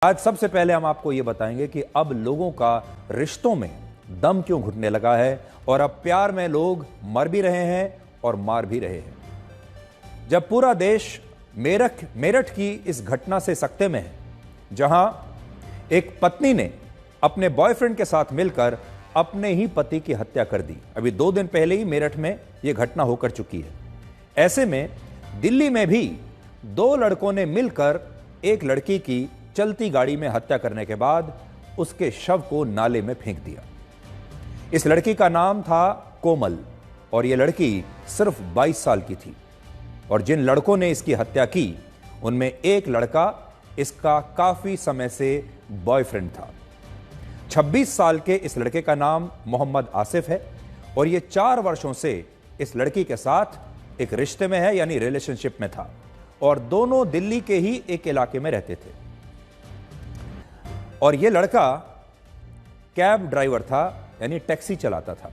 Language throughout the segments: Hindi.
आज सबसे पहले हम आपको यह बताएंगे कि अब लोगों का रिश्तों में दम क्यों घुटने लगा है और अब प्यार में लोग मर भी रहे हैं और मार भी रहे हैं। जब पूरा देश मेरठ की इस घटना से सकते में है, जहां एक पत्नी ने अपने बॉयफ्रेंड के साथ मिलकर अपने ही पति की हत्या कर दी। अभी 2 दिन पहले ही मेरठ में यह घटना होकर चुकी है। ऐसे में दिल्ली में भी 2 लड़कों ने मिलकर एक लड़की की चलती गाड़ी में हत्या करने के बाद उसके शव को नाले में फेंक दिया। इस लड़की का नाम था कोमल और यह लड़की सिर्फ 22 साल की थी और जिन लड़कों ने इसकी हत्या की उनमें एक लड़का इसका काफी समय से बॉयफ्रेंड था। 26 साल के इस लड़के का नाम मोहम्मद आसिफ है और यह 4 वर्षों से इस लड़की के साथ एक रिश्ते में है, यानी रिलेशनशिप में था और दोनों दिल्ली के ही एक इलाके में रहते थे। और यह लड़का कैब ड्राइवर था, यानी टैक्सी चलाता था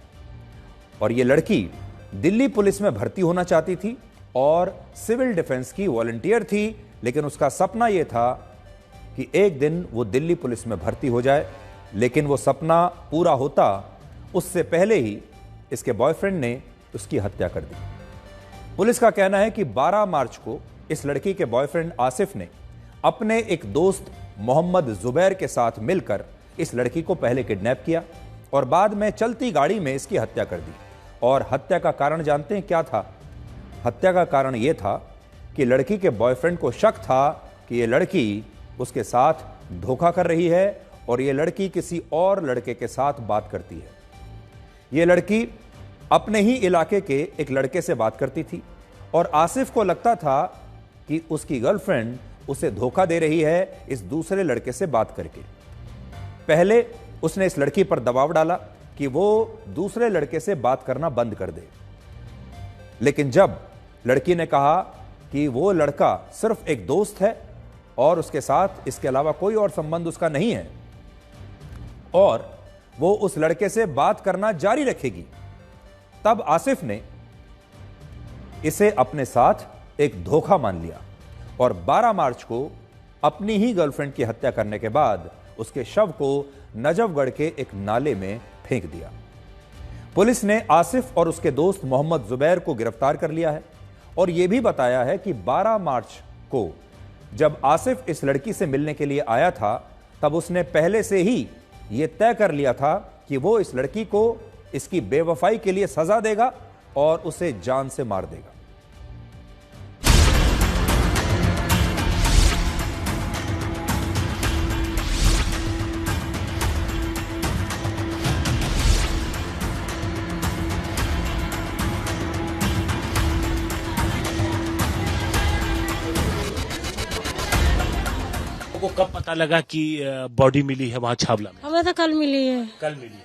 और यह लड़की दिल्ली पुलिस में भर्ती होना चाहती थी और सिविल डिफेंस की वॉलंटियर थी, लेकिन उसका सपना यह था कि एक दिन वो दिल्ली पुलिस में भर्ती हो जाए। लेकिन वो सपना पूरा होता उससे पहले ही इसके बॉयफ्रेंड ने उसकी हत्या कर दी। पुलिस का कहना है कि 12 मार्च को इस लड़की के बॉयफ्रेंड आसिफ ने अपने एक दोस्त मोहम्मद जुबैर के साथ मिलकर इस लड़की को पहले किडनैप किया और बाद में चलती गाड़ी में इसकी हत्या कर दी। और हत्या का कारण जानते हैं क्या था? हत्या का कारण यह था कि लड़की के बॉयफ्रेंड को शक था कि यह लड़की उसके साथ धोखा कर रही है और यह लड़की किसी और लड़के के साथ बात करती है। यह लड़की अपने ही इलाके के एक लड़के से बात करती थी और आसिफ को लगता था कि उसकी गर्लफ्रेंड उसे धोखा दे रही है इस दूसरे लड़के से बात करके। पहले उसने इस लड़की पर दबाव डाला कि वो दूसरे लड़के से बात करना बंद कर दे, लेकिन जब लड़की ने कहा कि वो लड़का सिर्फ एक दोस्त है और उसके साथ इसके अलावा कोई और संबंध उसका नहीं है और वो उस लड़के से बात करना जारी रखेगी, तब आसिफ ने इसे अपने साथ एक धोखा मान लिया और 12 मार्च को अपनी ही गर्लफ्रेंड की हत्या करने के बाद उसके शव को नजफगढ़ के एक नाले में फेंक दिया। पुलिस ने आसिफ और उसके दोस्त मोहम्मद जुबैर को गिरफ्तार कर लिया है और यह भी बताया है कि 12 मार्च को जब आसिफ इस लड़की से मिलने के लिए आया था, तब उसने पहले से ही यह तय कर लिया था कि वो इस लड़की को इसकी बेवफाई के लिए सजा देगा और उसे जान से मार देगा। को कब पता लगा कि बॉडी मिली है वहाँ छावला में? हमें तो कल मिली है। कल मिली है।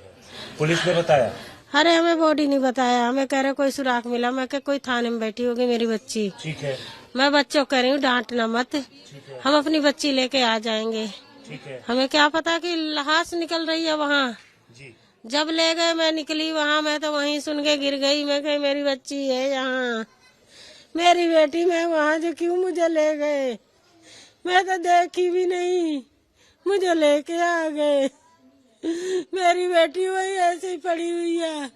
पुलिस ने बताया? अरे हमें बॉडी नहीं बताया, हमें कह रहे कोई सुराग मिला। मैं कोई थाने में बैठी होगी मेरी बच्ची। ठीक है। मैं बच्चों कह रही हूँ डांटना मत, हम अपनी बच्ची लेके आ जाएंगे। ठीक है। हमें क्या पता कि लाश निकल रही है वहाँ। जब ले गए मैं निकली वहाँ, मैं तो वहीं सुन के गिर गई। मैं कही मेरी बच्ची है यहाँ, मेरी बेटी। मैं वहाँ जो क्यों मुझे ले गए, मैं तो देखी भी नहीं, मुझे लेके आ गए। मेरी बेटी वही ऐसे ही पड़ी हुई है,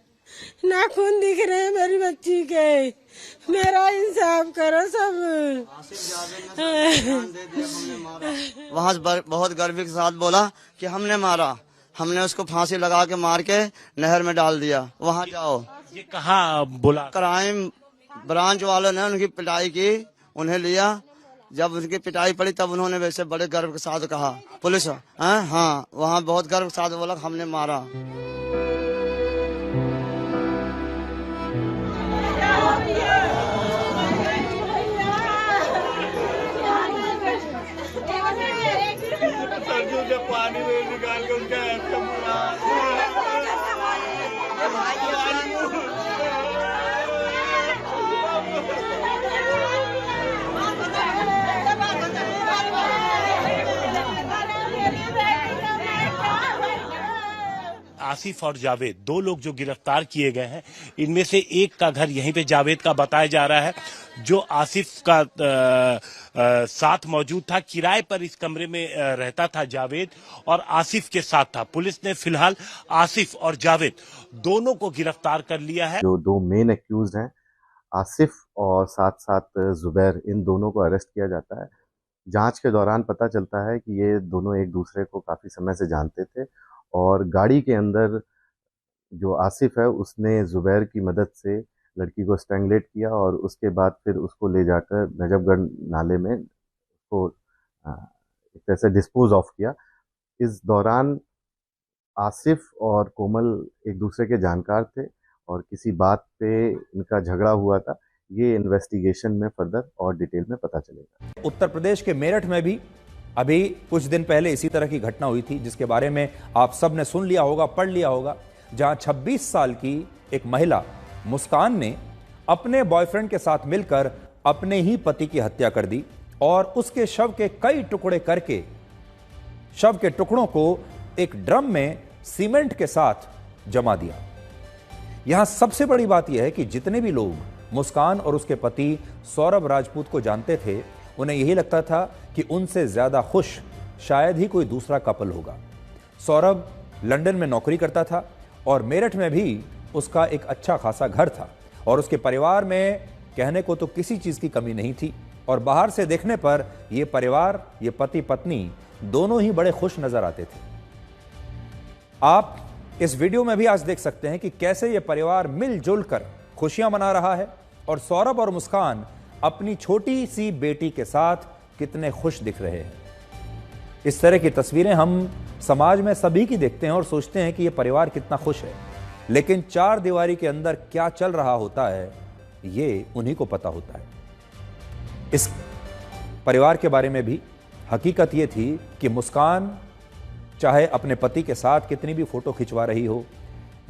नाखून दिख रहे हैं मेरी बच्ची के। मेरा इंसाफ करो सब। वहाँ से बहुत गर्व के साथ बोला कि हमने मारा, हमने उसको फांसी लगा के मार के नहर में डाल दिया। वहाँ जाओ। ये कहाँ बोला? क्राइम ब्रांच वालों ने उनकी पिटाई की, उन्हें लिया। जब उनकी पिटाई पड़ी तब उन्होंने वैसे बड़े गर्व के साथ कहा, पुलिस हाँ, वहाँ बहुत गर्व के साथ बोला हमने मारा। पानी में निकाल के उनका आसिफ और जावेद, दो लोग जो गिरफ्तार किए गए हैं, इनमें से एक का घर यहीं पे जावेद का बताया जा रहा है, जो आसिफ का साथ मौजूद था। किराए पर इस कमरे में रहता था जावेद और आसिफ के साथ था। पुलिस ने फिलहाल आसिफ और जावेद दोनों को गिरफ्तार कर लिया है। जो दो मेन एक्यूज हैं, आसिफ और साथ साथ जुबैर, इन दोनों को अरेस्ट किया जाता है। जांच के दौरान पता चलता है कि ये दोनों एक दूसरे को काफ़ी समय से जानते थे और गाड़ी के अंदर जो आसिफ है उसने जुबैर की मदद से लड़की को स्ट्रैंगलेट किया और उसके बाद फिर उसको ले जाकर नजफगढ़ नाले में उसको एक तरह से डिस्पोज ऑफ किया। इस दौरान आसिफ और कोमल एक दूसरे के जानकार थे और किसी बात पे इनका झगड़ा हुआ था। ये इन्वेस्टिगेशन में फर्दर और डिटेल में पता चलेगा। उत्तर प्रदेश के मेरठ में भी अभी कुछ दिन पहले इसी तरह की घटना हुई थी, जिसके बारे में आप सब ने सुन लिया होगा, पढ़ लिया होगा, जहां 26 साल की एक महिला मुस्कान ने अपने बॉयफ्रेंड के साथ मिलकर अपने ही पति की हत्या कर दी और उसके शव के कई टुकड़े करके शव के टुकड़ों को एक ड्रम में सीमेंट के साथ जमा दिया। यहां सबसे बड़ी बात यह है कि जितने भी लोग मुस्कान और उसके पति सौरभ राजपूत को जानते थे, उन्हें यही लगता था कि उनसे ज्यादा खुश शायद ही कोई दूसरा कपल होगा। सौरभ लंदन में नौकरी करता था और मेरठ में भी उसका एक अच्छा खासा घर था और उसके परिवार में कहने को तो किसी चीज की कमी नहीं थी और बाहर से देखने पर यह परिवार, ये पति पत्नी दोनों ही बड़े खुश नजर आते थे। आप इस वीडियो में भी आज देख सकते हैं कि कैसे यह परिवार मिलजुल कर खुशियां मना रहा है और सौरभ और मुस्कान अपनी छोटी सी बेटी के साथ कितने खुश दिख रहे हैं। इस तरह की तस्वीरें हम समाज में सभी की देखते हैं और सोचते हैं कि यह परिवार कितना खुश है, लेकिन चार दीवारी के अंदर क्या चल रहा होता है ये उन्हीं को पता होता है। इस परिवार के बारे में भी हकीकत यह थी कि मुस्कान चाहे अपने पति के साथ कितनी भी फोटो खिंचवा रही हो,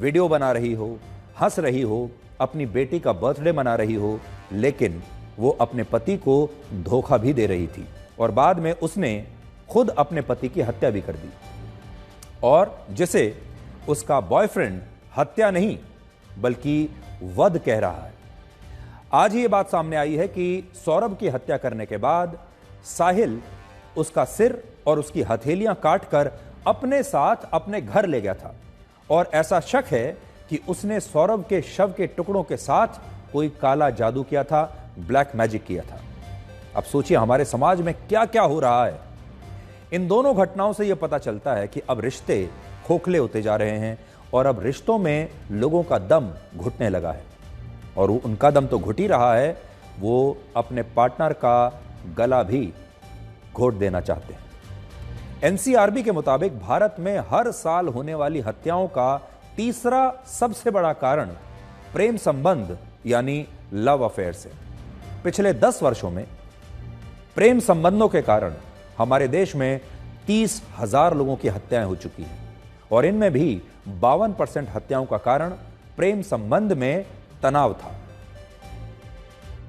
वीडियो बना रही हो, हंस रही हो, अपनी बेटी का बर्थडे मना रही हो, लेकिन वो अपने पति को धोखा भी दे रही थी और बाद में उसने खुद अपने पति की हत्या भी कर दी और जिसे उसका बॉयफ्रेंड हत्या नहीं बल्कि वध कह रहा है। आज ये बात सामने आई है कि सौरभ की हत्या करने के बाद साहिल उसका सिर और उसकी हथेलियां काटकर अपने साथ अपने घर ले गया था और ऐसा शक है कि उसने सौरभ के शव के टुकड़ों के साथ कोई काला जादू किया था, ब्लैक मैजिक किया था। अब सोचिए हमारे समाज में क्या क्या हो रहा है। इन दोनों घटनाओं से यह पता चलता है कि अब रिश्ते खोखले होते जा रहे हैं और अब रिश्तों में लोगों का दम घुटने लगा है और उनका दम तो घुट ही रहा है, वो अपने पार्टनर का गला भी घोट देना चाहते हैं। एनसीआरबी के मुताबिक भारत में हर साल होने वाली हत्याओं का तीसरा सबसे बड़ा कारण प्रेम संबंध यानी लव अफेयर्स है। पिछले 10 वर्षों में प्रेम संबंधों के कारण हमारे देश में 30,000 लोगों की हत्याएं हो चुकी हैं और इनमें भी 52% हत्याओं का कारण प्रेम संबंध में तनाव था।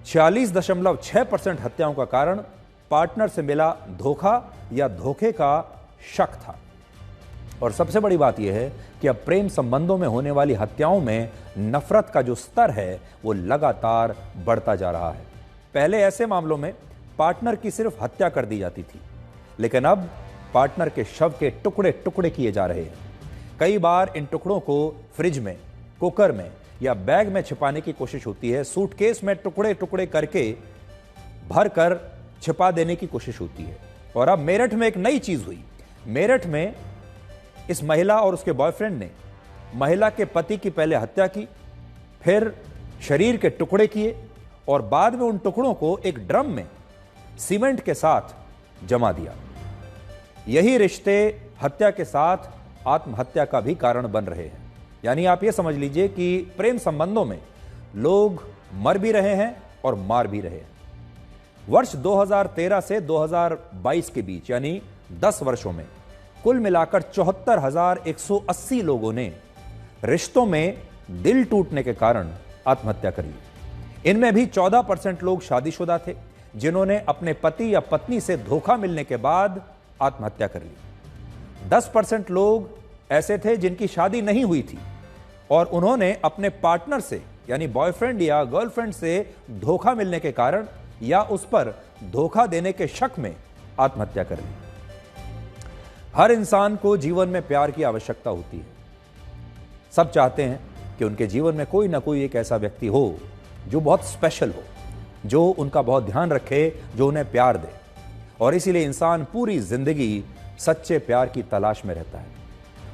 46.6% हत्याओं का कारण पार्टनर से मिला धोखा या धोखे का शक था। और सबसे बड़ी बात यह है कि अब प्रेम संबंधों में होने वाली हत्याओं में नफरत का जो स्तर है वो लगातार बढ़ता जा रहा है। पहले ऐसे मामलों में पार्टनर की सिर्फ हत्या कर दी जाती थी, लेकिन अब पार्टनर के शव के टुकड़े टुकड़े किए जा रहे हैं। कई बार इन टुकड़ों को फ्रिज में, कुकर में या बैग में छिपाने की कोशिश होती है। सूटकेस में टुकड़े टुकड़े करके भर कर छिपा देने की कोशिश होती है। और अब मेरठ में एक नई चीज हुई। मेरठ में इस महिला और उसके बॉयफ्रेंड ने महिला के पति की पहले हत्या की, फिर शरीर के टुकड़े किए और बाद में उन टुकड़ों को एक ड्रम में सीमेंट के साथ जमा दिया। यही रिश्ते हत्या के साथ आत्महत्या का भी कारण बन रहे हैं। यानी आप यह समझ लीजिए कि प्रेम संबंधों में लोग मर भी रहे हैं और मार भी रहे हैं। वर्ष 2013 से 2022 के बीच यानी 10 वर्षों में कुल मिलाकर 74,180 लोगों ने रिश्तों में दिल टूटने के कारण आत्महत्या कर ली। इनमें भी 14% लोग शादीशुदा थे जिन्होंने अपने पति या पत्नी से धोखा मिलने के बाद आत्महत्या कर ली। 10% लोग ऐसे थे जिनकी शादी नहीं हुई थी और उन्होंने अपने पार्टनर से यानी बॉयफ्रेंड या गर्लफ्रेंड से धोखा मिलने के कारण या उस पर धोखा देने के शक में आत्महत्या कर ली। हर इंसान को जीवन में प्यार की आवश्यकता होती है। सब चाहते हैं कि उनके जीवन में कोई ना कोई एक ऐसा व्यक्ति हो जो बहुत स्पेशल हो, जो उनका बहुत ध्यान रखे, जो उन्हें प्यार दे। और इसीलिए इंसान पूरी जिंदगी सच्चे प्यार की तलाश में रहता है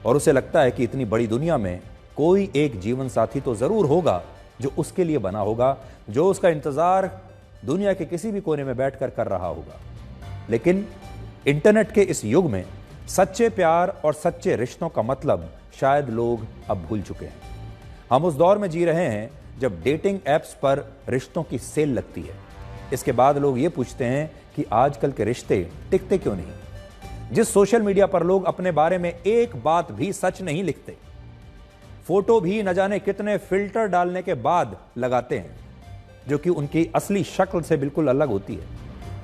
और उसे लगता है कि इतनी बड़ी दुनिया में कोई एक जीवन साथी तो जरूर होगा जो उसके लिए बना होगा, जो उसका इंतजार दुनिया के किसी भी कोने में बैठकर कर रहा होगा। लेकिन इंटरनेट के इस युग में सच्चे प्यार और सच्चे रिश्तों का मतलब शायद लोग अब भूल चुके हैं। हम उस दौर में जी रहे हैं जब डेटिंग एप्स पर रिश्तों की सेल लगती है। इसके बाद लोग ये पूछते हैं कि आजकल के रिश्ते टिकते क्यों नहीं। जिस सोशल मीडिया पर लोग अपने बारे में एक बात भी सच नहीं लिखते, फोटो भी न जाने कितने फिल्टर डालने के बाद लगाते हैं जो कि उनकी असली शक्ल से बिल्कुल अलग होती है,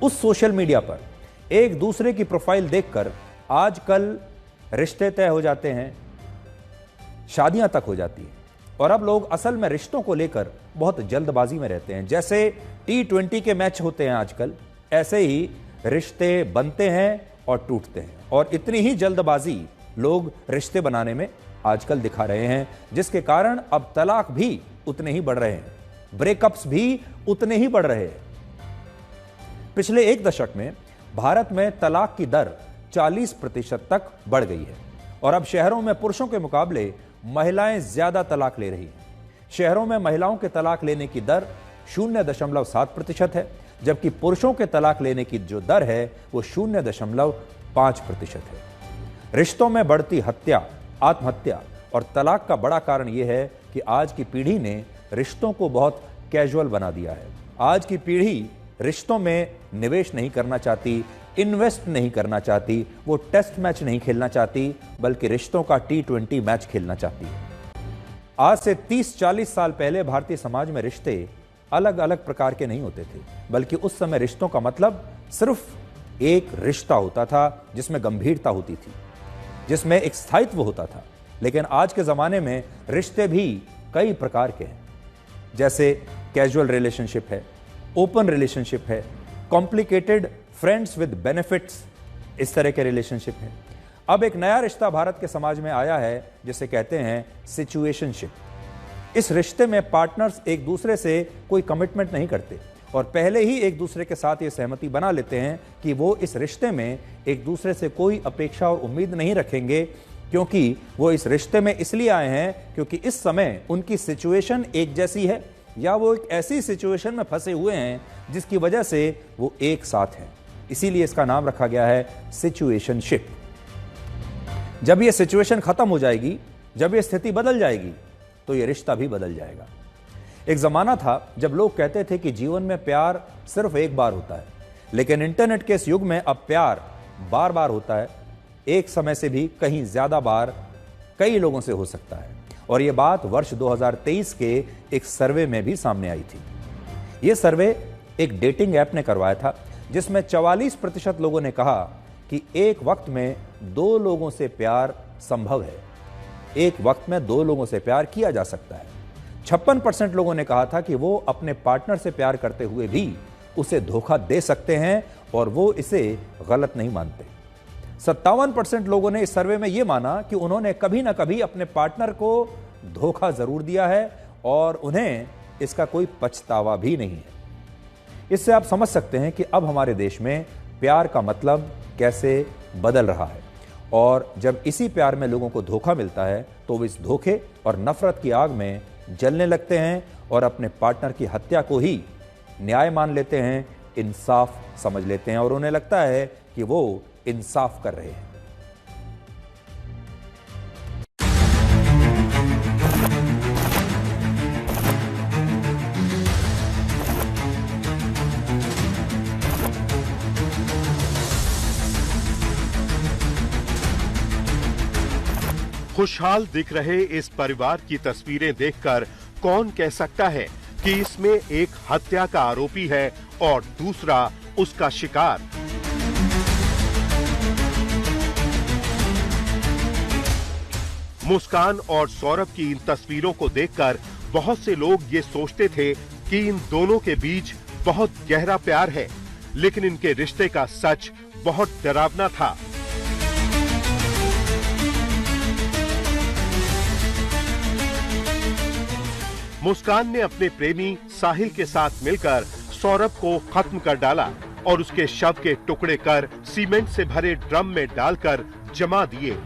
उस सोशल मीडिया पर एक दूसरे की प्रोफाइल देखकर आजकल रिश्ते तय हो जाते हैं, शादियां तक हो जाती हैं। और अब लोग असल में रिश्तों को लेकर बहुत जल्दबाजी में रहते हैं। जैसे T20 के मैच होते हैं आजकल, ऐसे ही रिश्ते बनते हैं और टूटते हैं। और इतनी ही जल्दबाजी लोग रिश्ते बनाने में आजकल दिखा रहे हैं, जिसके कारण अब तलाक भी उतने ही बढ़ रहे हैं, ब्रेकअप्स भी उतने ही बढ़ रहे हैं। पिछले एक दशक में भारत में तलाक की दर 40% तक बढ़ गई है और अब शहरों में पुरुषों के मुकाबले महिलाएं ज्यादा तलाक ले रही हैं। शहरों में महिलाओं के तलाक लेने की दर 0.7% है, जबकि पुरुषों के तलाक लेने की जो दर है वो 0.5% है। रिश्तों में बढ़ती हत्या, आत्महत्या और तलाक का बड़ा कारण यह है कि आज की पीढ़ी ने रिश्तों को बहुत कैजुअल बना दिया है। आज की पीढ़ी रिश्तों में निवेश नहीं करना चाहती, इन्वेस्ट नहीं करना चाहती, वो टेस्ट मैच नहीं खेलना चाहती, बल्कि रिश्तों का T20 मैच खेलना चाहती है। आज से 30-40 साल पहले भारतीय समाज में रिश्ते अलग अलग प्रकार के नहीं होते थे, बल्कि उस समय रिश्तों का मतलब सिर्फ एक रिश्ता होता था जिसमें गंभीरता होती थी, जिसमें एक स्थायित्व होता था। लेकिन आज के जमाने में रिश्ते भी कई प्रकार के हैं, जैसे कैजुअल रिलेशनशिप है, ओपन रिलेशनशिप है, कॉम्प्लिकेटेड फ्रेंड्स विद बेनिफिट्स, इस तरह के रिलेशनशिप है। अब एक नया रिश्ता भारत के समाज में आया है जिसे कहते हैं सिचुएशनशिप। इस रिश्ते में पार्टनर्स एक दूसरे से कोई कमिटमेंट नहीं करते और पहले ही एक दूसरे के साथ ये सहमति बना लेते हैं कि वो इस रिश्ते में एक दूसरे से कोई अपेक्षा और उम्मीद नहीं रखेंगे, क्योंकि वो इस रिश्ते में इसलिए आए हैं क्योंकि इस समय उनकी सिचुएशन एक जैसी है या वो एक ऐसी सिचुएशन में फंसे हुए हैं जिसकी वजह से वो एक साथ हैं। इसीलिए इसका नाम रखा गया है सिचुएशनशिप। जब ये सिचुएशन खत्म हो जाएगी, जब ये स्थिति बदल जाएगी, तो ये रिश्ता भी बदल जाएगा। एक जमाना था जब लोग कहते थे कि जीवन में प्यार सिर्फ एक बार होता है, लेकिन इंटरनेट के इस युग में अब प्यार बार बार होता है, एक समय से भी कहीं ज्यादा बार कई लोगों से हो सकता है। और यह बात वर्ष 2023 के एक सर्वे में भी सामने आई थी। यह सर्वे एक डेटिंग ऐप ने करवाया था, जिसमें 44% लोगों ने कहा कि एक वक्त में 2 लोगों से प्यार संभव है, एक वक्त में 2 लोगों से प्यार किया जा सकता है। 56% लोगों ने कहा था कि वो अपने पार्टनर से प्यार करते हुए भी उसे धोखा दे सकते हैं और वो इसे गलत नहीं मानते। 57% लोगों ने इस सर्वे में यह माना कि उन्होंने कभी ना कभी अपने पार्टनर को धोखा जरूर दिया है और उन्हें इसका कोई पछतावा भी नहीं है। इससे आप समझ सकते हैं कि अब हमारे देश में प्यार का मतलब कैसे बदल रहा है। और जब इसी प्यार में लोगों को धोखा मिलता है तो वो इस धोखे और नफरत की आग में जलने लगते हैं और अपने पार्टनर की हत्या को ही न्याय मान लेते हैं, इंसाफ समझ लेते हैं और उन्हें लगता है कि वो इंसाफ कर रहे हैं। खुशहाल दिख रहे इस परिवार की तस्वीरें देखकर कौन कह सकता है कि इसमें एक हत्या का आरोपी है और दूसरा उसका शिकार। मुस्कान और सौरभ की इन तस्वीरों को देखकर बहुत से लोग ये सोचते थे कि इन दोनों के बीच बहुत गहरा प्यार है, लेकिन इनके रिश्ते का सच बहुत डरावना था। मुस्कान ने अपने प्रेमी साहिल के साथ मिलकर सौरभ को खत्म कर डाला और उसके शव के टुकड़े कर सीमेंट से भरे ड्रम में डालकर जमा दिए।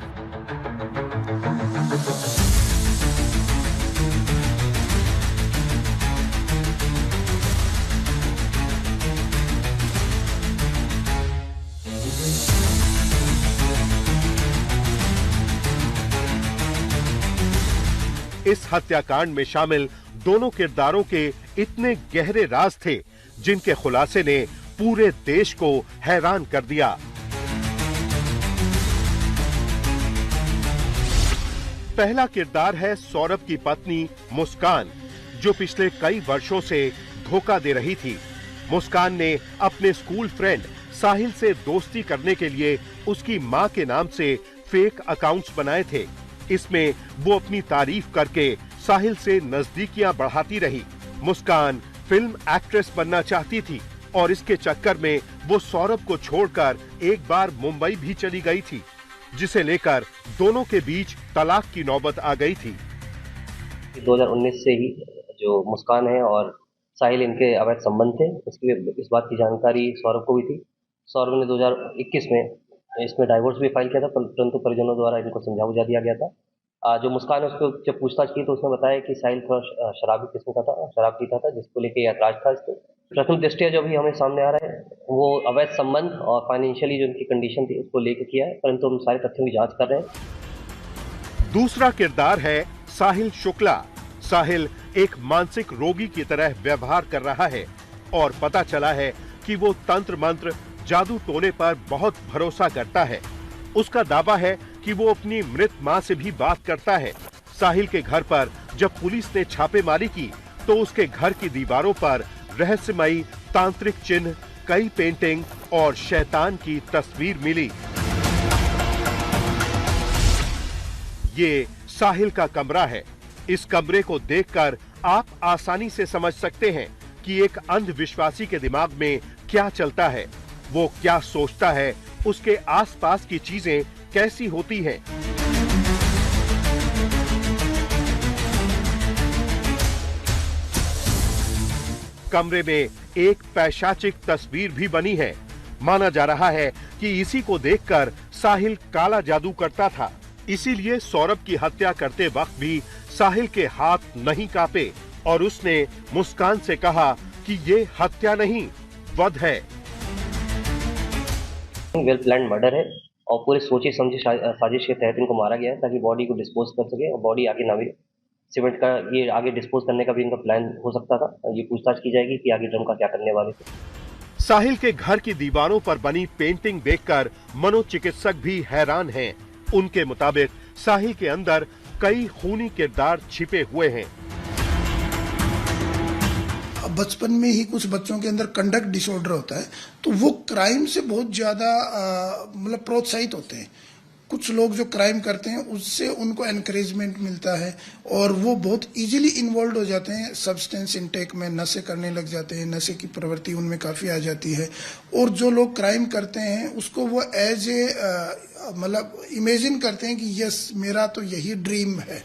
इस हत्याकांड में शामिल दोनों किरदारों के इतने गहरे राज थे जिनके खुलासे ने पूरे देश को हैरान कर दिया। पहला किरदार है सौरभ की पत्नी मुस्कान, जो पिछले कई वर्षों से धोखा दे रही थी। मुस्कान ने अपने स्कूल फ्रेंड साहिल से दोस्ती करने के लिए उसकी मां के नाम से फेक अकाउंट्स बनाए थे। इसमें वो अपनी तारीफ करके साहिल से नजदीकियां बढ़ाती रही। मुस्कान फिल्म एक्ट्रेस बनना चाहती थी और इसके चक्कर में वो सौरभ को छोड़कर एक बार मुंबई भी चली गई थी, जिसे लेकर दोनों के बीच तलाक की नौबत आ गई थी। 2019 से ही जो मुस्कान है और साहिल इनके अवैध संबंध थे, इस बात की जानकारी सौरभ को भी थी। सौरभ ने 2021 में इसमें डाइवोर्स भी फाइल किया था, परंतु परिजनों द्वारा इनको समझा बुझा दिया गया था। जो मुस्कान है उसको जब पूछताछ की तो उसने बताया कि साहिल थोड़ा शराबी किस्म का था, शराब पीता था, जिसको लेके ऐतराज था इसको। प्रथम दृष्टया जो भी हमें सामने आ रहा है वो अवैध संबंध और फाइनेंशियली जो उनकी कंडीशन थी उसको लेके किया है, परंतु हम सारे तथ्यों की जांच कर रहे हैं। दूसरा किरदार है साहिल शुक्ला। साहिल एक मानसिक रोगी की तरह व्यवहार कर रहा है और पता चला है कि वो तंत्र मंत्र जादू टोने पर बहुत भरोसा करता है। उसका दावा है कि वो अपनी मृत मां से भी बात करता है। साहिल के घर पर जब पुलिस ने छापेमारी की तो उसके घर की दीवारों पर रहस्यमयी तांत्रिक चिन्ह, कई पेंटिंग और शैतान की तस्वीर मिली। ये साहिल का कमरा है। इस कमरे को देखकर आप आसानी से समझ सकते हैं कि एक अंधविश्वासी के दिमाग में क्या चलता है, वो क्या सोचता है, उसके आसपास की चीजें कैसी होती हैं। कमरे में एक पैशाचिक तस्वीर भी बनी है। माना जा रहा है कि इसी को देखकर साहिल काला जादू करता था, इसीलिए सौरभ की हत्या करते वक्त भी साहिल के हाथ नहीं कांपे और उसने मुस्कान से कहा कि ये हत्या नहीं, वध है। वेल प्लान्ड मर्डर है और पूरे सोचे समझे साजिश के तहत इनको मारा गया है ताकि बॉडी को डिस्पोज कर सके और बॉडी आगे ना मिले। सीमेंट का ये आगे डिस्पोज करने का भी इनका प्लान हो सकता था। ये पूछताछ की जाएगी कि आगे ड्रम का क्या करने वाले थे। साहिल के घर की दीवारों पर बनी पेंटिंग देखकर मनोचिकित्सक भी हैरान हैं। उनके मुताबिक साहिल के अंदर कई खूनी किरदार छिपे हुए हैं। बचपन में ही कुछ बच्चों के अंदर कंडक्ट डिसऑर्डर होता है, तो वो क्राइम से बहुत ज्यादा मतलब प्रोत्साहित होते हैं। कुछ लोग जो क्राइम करते हैं उससे उनको एनकरेजमेंट मिलता है और वो बहुत इजीली इन्वॉल्व हो जाते हैं सब्सटेंस इनटेक में, नशे करने लग जाते हैं, नशे की प्रवृत्ति उनमें काफी आ जाती है। और जो लोग क्राइम करते हैं उसको वो एज ए मतलब इमेजिन करते हैं कि यस मेरा तो यही ड्रीम है।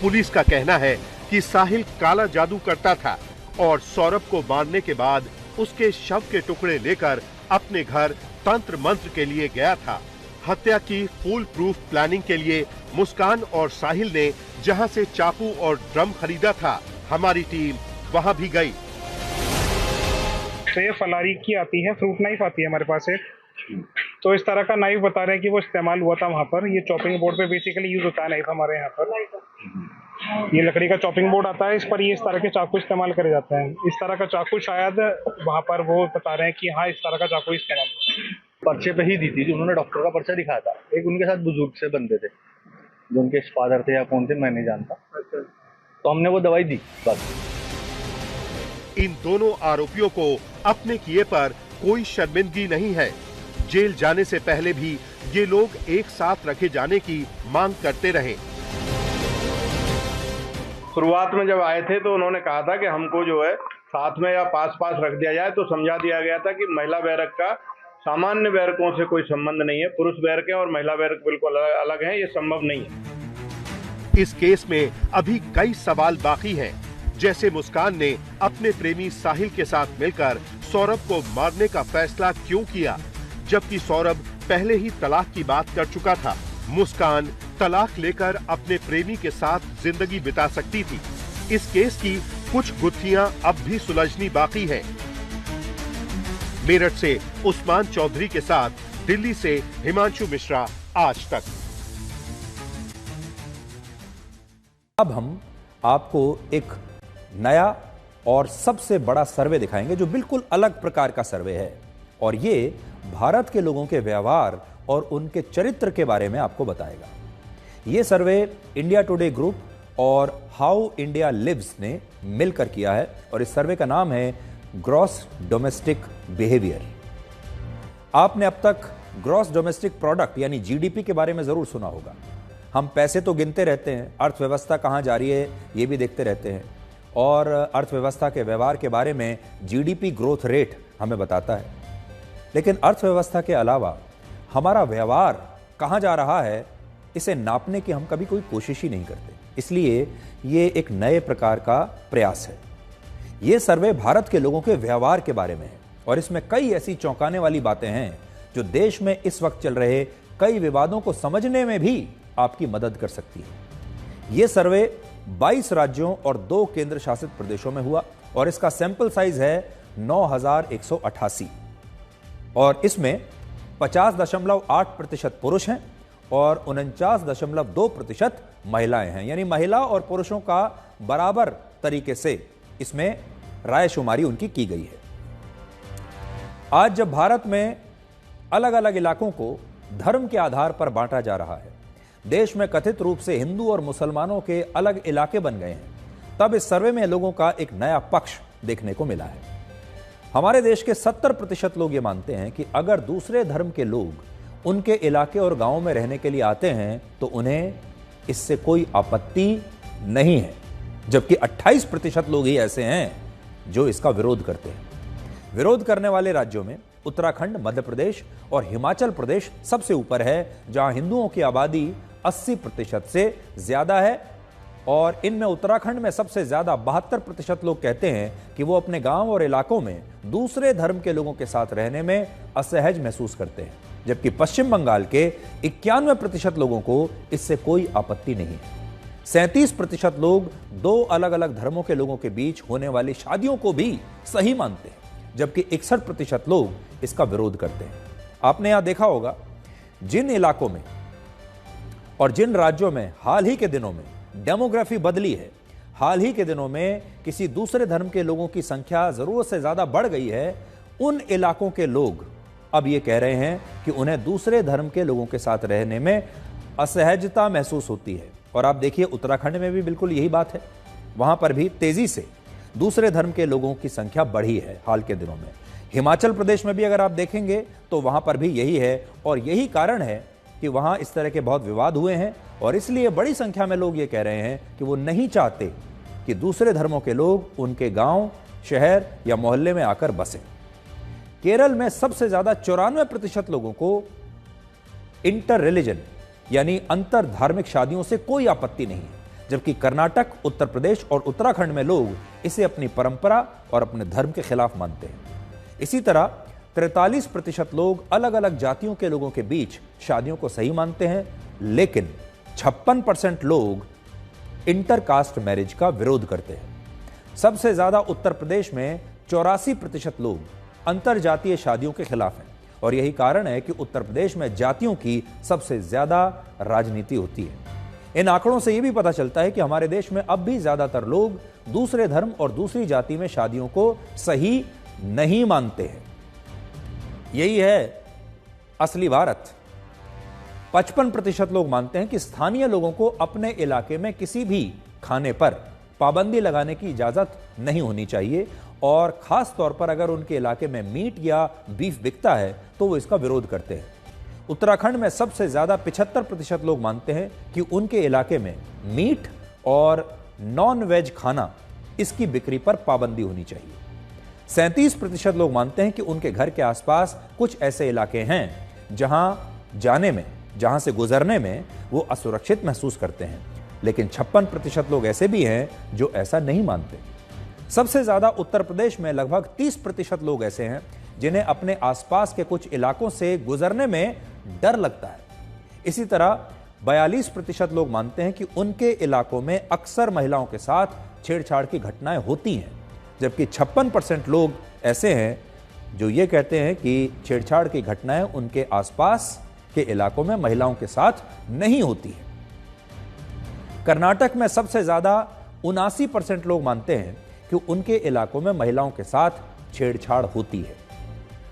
पुलिस का कहना है कि साहिल काला जादू करता था और सौरभ को मारने के बाद उसके शव के टुकड़े लेकर अपने घर तंत्र मंत्र के लिए गया था। हत्या की फुल प्रूफ प्लानिंग के लिए मुस्कान और साहिल ने जहां से चाकू और ड्रम खरीदा था, हमारी टीम वहां भी गई। तो ये फलारी की आती है, फ्रूट नाइफ आती है हमारे पास एक, तो इस तरह का नाइफ बता रहे हैं कि वो इस्तेमाल हुआ था वहाँ पर। ये चॉपिंग बोर्ड पे बेसिकली यूज होता है नाइफ हमारे यहाँ पर। ये लकड़ी का चॉपिंग बोर्ड आता है, इस पर ये इस तरह के चाकू इस्तेमाल करे जाते हैं। इस तरह का चाकू शायद वहाँ पर वो बता रहे हैं कि हाँ इस तरह का चाकू इस्तेमाल हुआ। पर्चे पे ही दी थी, उन्होंने डॉक्टर का पर्चा दिखाया था। एक उनके साथ बुजुर्ग से बंदे थे जो उनके फादर थे या कौन थे मैं नहीं जानता। तो हमने वो दवाई दी बस। इन दोनों आरोपियों को अपने किए पर कोई शर्मिंदगी नहीं है। जेल जाने से पहले भी ये लोग एक साथ रखे जाने की मांग करते रहे। शुरुआत में जब आए थे तो उन्होंने कहा था कि हमको जो है साथ में या पास पास रख दिया जाए, तो समझा दिया गया था कि महिला बैरक का सामान्य बैरकों से कोई संबंध नहीं है, पुरुष बैरकें और महिला बैरक बिल्कुल अलग हैं, ये संभव नहीं है। इस केस में अभी कई सवाल बाकी हैं, जैसे मुस्कान ने अपने प्रेमी साहिल के साथ मिलकर सौरभ को मारने का फैसला क्यों किया, जबकि सौरभ पहले ही तलाक की बात कर चुका था। मुस्कान तलाक लेकर अपने प्रेमी के साथ जिंदगी बिता सकती थी। इस केस की कुछ गुत्थियां अब भी सुलझनी बाकी है। मेरठ से उस्मान चौधरी के साथ दिल्ली से हिमांशु मिश्रा, आज तक। अब हम आपको एक नया और सबसे बड़ा सर्वे दिखाएंगे जो बिल्कुल अलग प्रकार का सर्वे है, और ये भारत के लोगों के व्यवहार और उनके चरित्र के बारे में आपको बताएगा। ये सर्वे इंडिया टुडे ग्रुप और हाउ इंडिया लिव्स ने मिलकर किया है, और इस सर्वे का नाम है ग्रॉस डोमेस्टिक बिहेवियर। आपने अब तक ग्रॉस डोमेस्टिक प्रोडक्ट यानी जीडीपी के बारे में जरूर सुना होगा। हम पैसे तो गिनते रहते हैं, अर्थव्यवस्था कहां जा रही है ये भी देखते रहते हैं, और अर्थव्यवस्था के व्यवहार के बारे में जीडीपी ग्रोथ रेट हमें बताता है। लेकिन अर्थव्यवस्था के अलावा हमारा व्यवहार कहां जा रहा है, इसे नापने की हम कभी कोई कोशिश ही नहीं करते। इसलिए ये एक नए प्रकार का प्रयास है। ये सर्वे भारत के लोगों के व्यवहार के बारे में है, और इसमें कई ऐसी चौंकाने वाली बातें हैं जो देश में इस वक्त चल रहे कई विवादों को समझने में भी आपकी मदद कर सकती है। यह सर्वे 22 राज्यों और 2 केंद्र शासित प्रदेशों में हुआ, और इसका सैंपल साइज है 9188, और इसमें 50.8% पुरुष हैं और 49.2% महिलाएं हैं। यानी महिला और पुरुषों का बराबर तरीके से इसमें रायशुमारी उनकी की गई है। आज जब भारत में अलग अलग इलाकों को धर्म के आधार पर बांटा जा रहा है, देश में कथित रूप से हिंदू और मुसलमानों के अलग इलाके बन गए हैं, तब इस सर्वे में लोगों का एक नया पक्ष देखने को मिला है। हमारे देश के 70% लोग ये मानते हैं कि अगर दूसरे धर्म के लोग उनके इलाके और गांवों में रहने के लिए आते हैं तो उन्हें इससे कोई आपत्ति नहीं है, जबकि 28% लोग ही ऐसे हैं जो इसका विरोध करते हैं। विरोध करने वाले राज्यों में उत्तराखंड, मध्य प्रदेश और हिमाचल प्रदेश सबसे ऊपर है, जहां हिंदुओं की आबादी 80% से ज्यादा है, और इनमें उत्तराखंड में सबसे ज्यादा 72% लोग कहते हैं कि वो अपने गांव और इलाकों में दूसरे धर्म के लोगों के साथ रहने में असहज महसूस करते हैं, जबकि पश्चिम बंगाल के 91% लोगों को इससे कोई आपत्ति नहीं है। 37% लोग 2 अलग अलग धर्मों के लोगों के बीच होने वाली शादियों को भी सही मानते हैं, जबकि 61% लोग इसका विरोध करते हैं। आपने यहां देखा होगा, जिन इलाकों में और जिन राज्यों में हाल ही के दिनों में डेमोग्राफी बदली है, हाल ही के दिनों में किसी दूसरे धर्म के लोगों की संख्या जरूरत से ज्यादा बढ़ गई है, उन इलाकों के लोग अब ये कह रहे हैं कि उन्हें दूसरे धर्म के लोगों के साथ रहने में असहजता महसूस होती है। और आप देखिए, उत्तराखंड में भी बिल्कुल यही बात है। वहां पर भी तेजी से दूसरे धर्म के लोगों की संख्या बढ़ी है हाल के दिनों में। हिमाचल प्रदेश में भी अगर आप देखेंगे तो वहां पर भी यही है, और यही कारण है कि वहां इस तरह के बहुत विवाद हुए हैं, और इसलिए बड़ी संख्या में लोग ये कह रहे हैं कि वो नहीं चाहते कि दूसरे धर्मों के लोग उनके गांव, शहर या मोहल्ले में आकर बसें। केरल में सबसे ज्यादा 94% लोगों को इंटर रिलीजन यानी अंतर धार्मिक शादियों से कोई आपत्ति नहीं है, जबकि कर्नाटक, उत्तर प्रदेश और उत्तराखंड में लोग इसे अपनी परंपरा और अपने धर्म के खिलाफ मानते हैं। इसी तरह 43% लोग अलग अलग जातियों के लोगों के बीच शादियों को सही मानते हैं, लेकिन 56% लोग इंटरकास्ट मैरिज का विरोध करते हैं। सबसे ज्यादा उत्तर प्रदेश में 84% लोग अंतर जातीय शादियों के खिलाफ हैं, और यही कारण है कि उत्तर प्रदेश में जातियों की सबसे ज्यादा राजनीति होती है। इन आंकड़ों से यह भी पता चलता है कि हमारे देश में अब भी ज्यादातर लोग दूसरे धर्म और दूसरी जाति में शादियों को सही नहीं मानते हैं। यही है असली भारत। 55% लोग मानते हैं कि स्थानीय लोगों को अपने इलाके में किसी भी खाने पर पाबंदी लगाने की इजाजत नहीं होनी चाहिए, और खास तौर पर अगर उनके इलाके में मीट या बीफ बिकता है तो वो इसका विरोध करते हैं। उत्तराखंड में सबसे ज्यादा 75% लोग मानते हैं कि उनके इलाके में मीट और नॉन वेज खाना, इसकी बिक्री पर पाबंदी होनी चाहिए। 37% लोग मानते हैं कि उनके घर के आसपास कुछ ऐसे इलाके हैं जहां से गुजरने में वो असुरक्षित महसूस करते हैं, लेकिन 56% लोग ऐसे भी हैं जो ऐसा नहीं मानते। सबसे ज्यादा उत्तर प्रदेश में लगभग 30% लोग ऐसे हैं जिन्हें अपने आसपास के कुछ इलाकों से गुजरने में डर लगता है। इसी तरह 42% लोग मानते हैं कि उनके इलाकों में अक्सर महिलाओं के साथ छेड़छाड़ की घटनाएं होती हैं, जबकि 56% लोग ऐसे हैं जो ये कहते हैं कि छेड़छाड़ की घटनाएं उनके आसपास के इलाकों में महिलाओं के साथ नहीं होती है। कर्नाटक में सबसे ज्यादा 79% लोग मानते हैं कि उनके इलाकों में महिलाओं के साथ छेड़छाड़ होती है।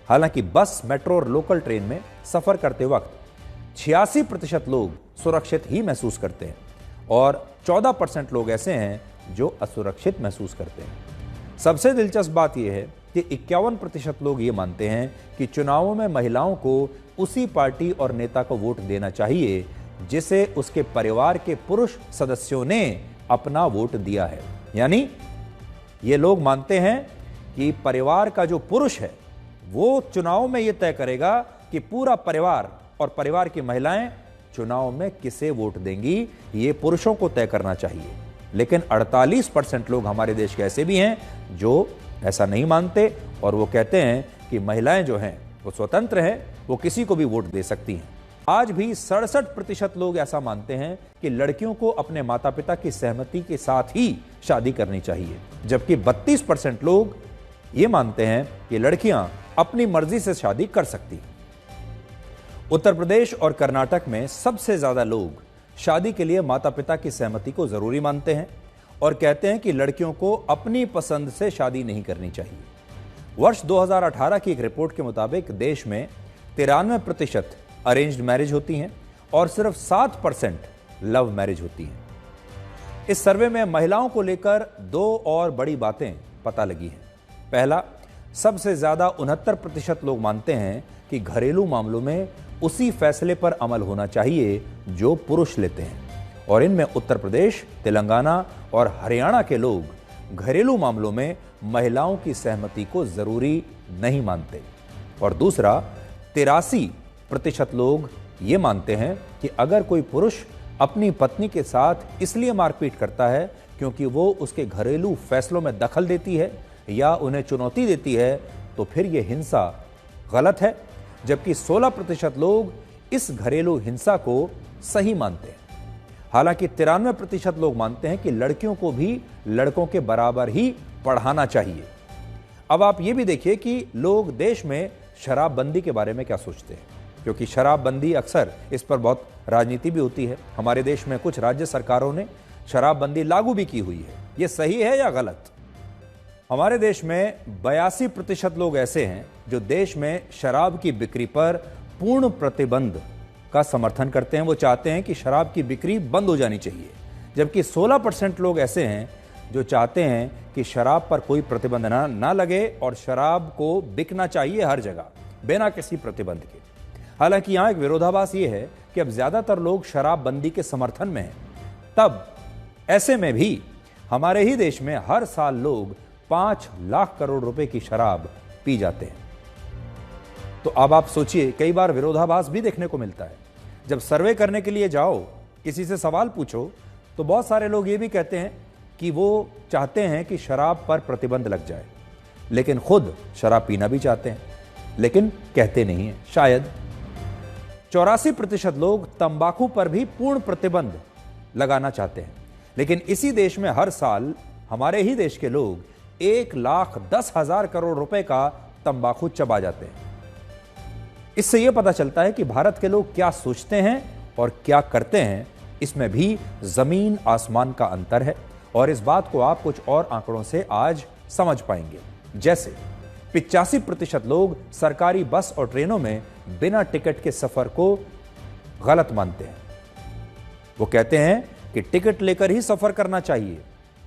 हालांकि बस, मेट्रो और लोकल ट्रेन में सफर करते वक्त 86% लोग सुरक्षित ही महसूस करते हैं और 14% लोग ऐसे हैं जो असुरक्षित महसूस करते हैं। सबसे दिलचस्प बात यह है कि 51% लोग ये मानते हैं कि चुनावों में महिलाओं को उसी पार्टी और नेता को वोट देना चाहिए जिसे उसके परिवार के पुरुष सदस्यों ने अपना वोट दिया है। यानी ये लोग मानते हैं कि परिवार का जो पुरुष है वो चुनाव में यह तय करेगा कि पूरा परिवार और परिवार की महिलाएं चुनाव में किसे वोट देंगी, ये पुरुषों को तय करना चाहिए। लेकिन 48% लोग हमारे देश के ऐसे भी हैं जो ऐसा नहीं मानते और वो कहते हैं कि महिलाएं जो हैं वो स्वतंत्र हैं, वो किसी को भी वोट दे सकती हैं। आज भी 67% लोग ऐसा मानते हैं कि लड़कियों को अपने माता पिता की सहमति के साथ ही शादी करनी चाहिए, जबकि 32% लोग ये मानते हैं कि लड़कियां अपनी मर्जी से शादी कर सकती हैं। उत्तर प्रदेश और कर्नाटक में सबसे ज्यादा लोग शादी के लिए माता पिता की सहमति को जरूरी मानते हैं और कहते हैं कि लड़कियों को अपनी पसंद से शादी नहीं करनी चाहिए। वर्ष 2018 की एक रिपोर्ट के मुताबिक देश में 93% अरेंज्ड मैरिज होती हैं और सिर्फ 7% लव मैरिज होती हैं। इस सर्वे में महिलाओं को लेकर दो और बड़ी बातें पता लगी हैं। पहला, सबसे ज्यादा 69% लोग मानते हैं कि घरेलू मामलों में उसी फैसले पर अमल होना चाहिए जो पुरुष लेते हैं, और इनमें उत्तर प्रदेश, तेलंगाना और हरियाणा के लोग घरेलू मामलों में महिलाओं की सहमति को जरूरी नहीं मानते। और दूसरा, 83% लोग ये मानते हैं कि अगर कोई पुरुष अपनी पत्नी के साथ इसलिए मारपीट करता है क्योंकि वो उसके घरेलू फैसलों में दखल देती है या उन्हें चुनौती देती है तो फिर यह हिंसा गलत है, जबकि 16% लोग इस घरेलू हिंसा को सही मानते हैं। हालांकि 93% लोग मानते हैं कि लड़कियों को भी लड़कों के बराबर ही पढ़ाना चाहिए। अब आप ये भी देखिए कि लोग देश में शराबबंदी के बारे में क्या सोचते हैं, क्योंकि शराबबंदी अक्सर इस पर बहुत राजनीति भी होती है। हमारे देश में कुछ राज्य सरकारों ने शराबबंदी लागू भी की हुई है। ये सही है या गलत? हमारे देश में 82% लोग ऐसे हैं जो देश में शराब की बिक्री पर पूर्ण प्रतिबंध का समर्थन करते हैं। वो चाहते हैं कि शराब की बिक्री बंद हो जानी चाहिए, जबकि 16% लोग ऐसे हैं जो चाहते हैं कि शराब पर कोई प्रतिबंध ना लगे और शराब को बिकना चाहिए हर जगह बिना किसी प्रतिबंध के। हालांकि यहां एक विरोधाभास ये है कि अब ज्यादातर लोग शराबबंदी के समर्थन में हैं, तब ऐसे में भी हमारे ही देश में हर साल लोग 5 लाख करोड़ रुपए की शराब पी जाते हैं। तो अब आप सोचिए, कई बार विरोधाभास भी देखने को मिलता है। जब सर्वे करने के लिए जाओ, किसी से सवाल पूछो, तो बहुत सारे लोग ये भी कहते हैं कि वो चाहते हैं कि शराब पर प्रतिबंध लग जाए, लेकिन खुद शराब पीना भी चाहते हैं, लेकिन कहते नहीं हैं। शायद 84% लोग तंबाकू पर भी पूर्ण प्रतिबंध लगाना चाहते हैं, लेकिन इसी देश में हर साल हमारे ही देश के लोग 1,10,000 करोड़ रुपए का तंबाकू चबा जाते हैं। इससे यह पता चलता है कि भारत के लोग क्या सोचते हैं और क्या करते हैं, इसमें भी जमीन आसमान का अंतर है। और इस बात को आप कुछ और आंकड़ों से आज समझ पाएंगे। जैसे 85% लोग सरकारी बस और ट्रेनों में बिना टिकट के सफर को गलत मानते हैं। वो कहते हैं कि टिकट लेकर ही सफर करना चाहिए,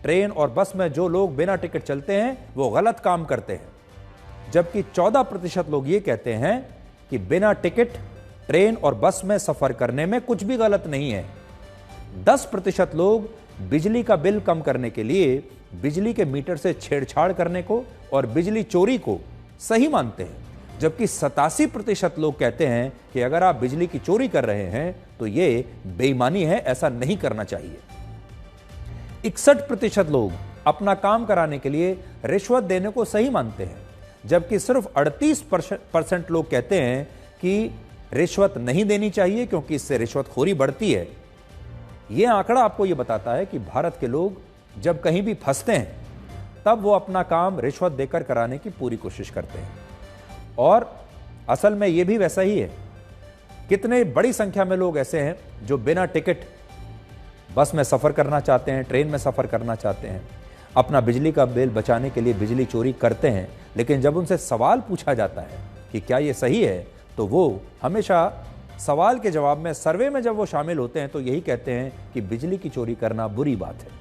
ट्रेन और बस में जो लोग बिना टिकट चलते हैं वो गलत काम करते हैं, जबकि 14% लोग ये कहते हैं कि बिना टिकट ट्रेन और बस में सफर करने में कुछ भी गलत नहीं है। 10% लोग बिजली का बिल कम करने के लिए बिजली के मीटर से छेड़छाड़ करने को और बिजली चोरी को सही मानते हैं, जबकि 87% लोग कहते हैं कि अगर आप बिजली की चोरी कर रहे हैं तो यह बेईमानी है, ऐसा नहीं करना चाहिए। 61% लोग अपना काम कराने के लिए रिश्वत देने को सही मानते हैं, जबकि सिर्फ 38% लोग कहते हैं कि रिश्वत नहीं देनी चाहिए क्योंकि इससे रिश्वतखोरी बढ़ती है। यह आंकड़ा आपको यह बताता है कि भारत के लोग जब कहीं भी फंसते हैं तब वो अपना काम रिश्वत देकर कराने की पूरी कोशिश करते हैं, और असल में यह भी वैसा ही है। कितने बड़ी संख्या में लोग ऐसे हैं जो बिना टिकट बस में सफर करना चाहते हैं, ट्रेन में सफर करना चाहते हैं, अपना बिजली का बिल बचाने के लिए बिजली चोरी करते हैं, लेकिन जब उनसे सवाल पूछा जाता है कि क्या यह सही है तो वो हमेशा सवाल के जवाब में, सर्वे में जब वो शामिल होते हैं तो यही कहते हैं कि बिजली की चोरी करना बुरी बात है।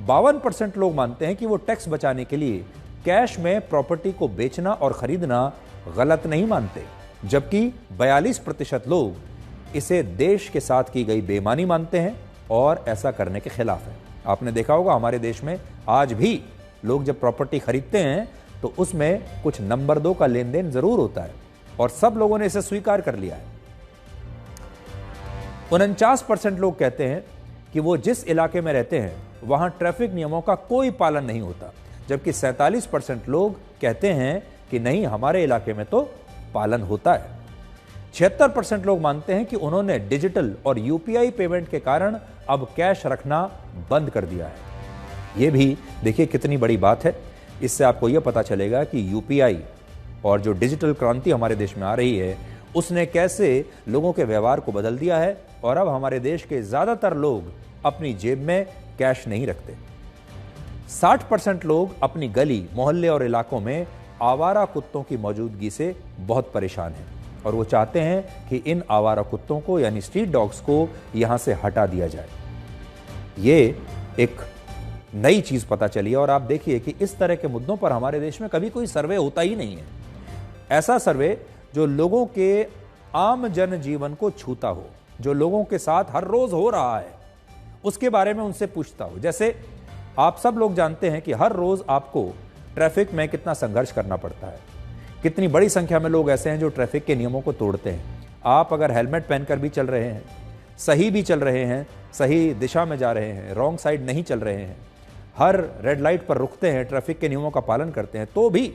52% लोग मानते हैं कि वो टैक्स बचाने के लिए कैश में प्रॉपर्टी को बेचना और खरीदना गलत नहीं मानते, जबकि 42% लोग इसे देश के साथ की गई बेईमानी मानते हैं और ऐसा करने के खिलाफ है। आपने देखा होगा हमारे देश में आज भी लोग जब प्रॉपर्टी खरीदते हैं तो उसमें कुछ नंबर 2 का लेन देन जरूर होता है, और सब लोगों ने इसे स्वीकार कर लिया है। 49% लोग कहते हैं कि वो जिस इलाके में रहते हैं वहां ट्रैफिक नियमों का कोई पालन नहीं होता, जबकि 47% लोग कहते हैं कि नहीं, हमारे इलाके में तो पालन होता है। 76% लोग मानते हैं कि उन्होंने डिजिटल और यूपीआई पेमेंट के कारण अब कैश रखना बंद कर दिया है। यह भी देखिए कितनी बड़ी बात है। इससे आपको यह पता चलेगा कि यूपीआई और जो डिजिटल क्रांति हमारे देश में आ रही है उसने कैसे लोगों के व्यवहार को बदल दिया है, और अब हमारे देश के ज्यादातर लोग अपनी जेब में कैश नहीं रखते। 60% लोग अपनी गली, मोहल्ले और इलाकों में आवारा कुत्तों की मौजूदगी से बहुत परेशान हैं, और वो चाहते हैं कि इन आवारा कुत्तों को यानी स्ट्रीट डॉग्स को यहां से हटा दिया जाए। ये एक नई चीज पता चली है, और आप देखिए कि इस तरह के मुद्दों पर हमारे देश में कभी कोई सर्वे होता ही नहीं है। ऐसा सर्वे जो लोगों के आम जन जीवन को छूता हो, जो लोगों के साथ हर रोज हो रहा है उसके बारे में उनसे पूछता हो। जैसे आप सब लोग जानते हैं कि हर रोज आपको ट्रैफिक में कितना संघर्ष करना पड़ता है, कितनी बड़ी संख्या में लोग ऐसे हैं जो ट्रैफिक के नियमों को तोड़ते हैं। आप अगर हेलमेट पहनकर भी चल रहे हैं, सही भी चल रहे हैं, सही दिशा में जा रहे हैं, रॉन्ग साइड नहीं चल रहे हैं, हर रेड लाइट पर रुकते हैं, ट्रैफिक के नियमों का पालन करते हैं, तो भी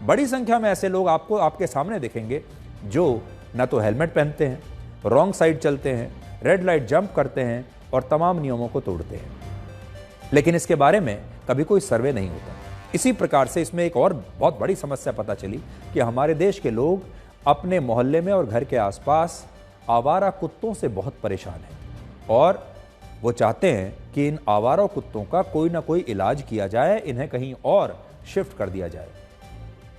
बड़ी संख्या में ऐसे लोग आपको आपके सामने दिखेंगे जो न तो हेलमेट पहनते हैं, रॉन्ग साइड चलते हैं, रेड लाइट जंप करते हैं और तमाम नियमों को तोड़ते हैं, लेकिन इसके बारे में कभी कोई सर्वे नहीं होता। इसी प्रकार से इसमें एक और बहुत बड़ी समस्या पता चली कि हमारे देश के लोग अपने मोहल्ले में और घर के आसपास आवारा कुत्तों से बहुत परेशान हैं, और वो चाहते हैं कि इन आवारा कुत्तों का कोई ना कोई इलाज किया जाए, इन्हें कहीं और शिफ्ट कर दिया जाए।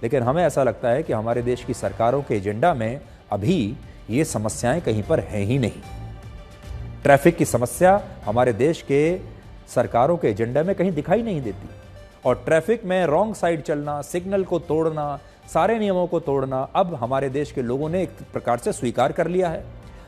लेकिन हमें ऐसा लगता है कि हमारे देश की सरकारों के एजेंडा में अभी ये समस्याएं कहीं पर हैं ही नहीं। ट्रैफिक की समस्या हमारे देश के सरकारों के एजेंडा में कहीं दिखाई नहीं देती, और ट्रैफिक में रॉन्ग साइड चलना, सिग्नल को तोड़ना, सारे नियमों को तोड़ना अब हमारे देश के लोगों ने एक प्रकार से स्वीकार कर लिया है,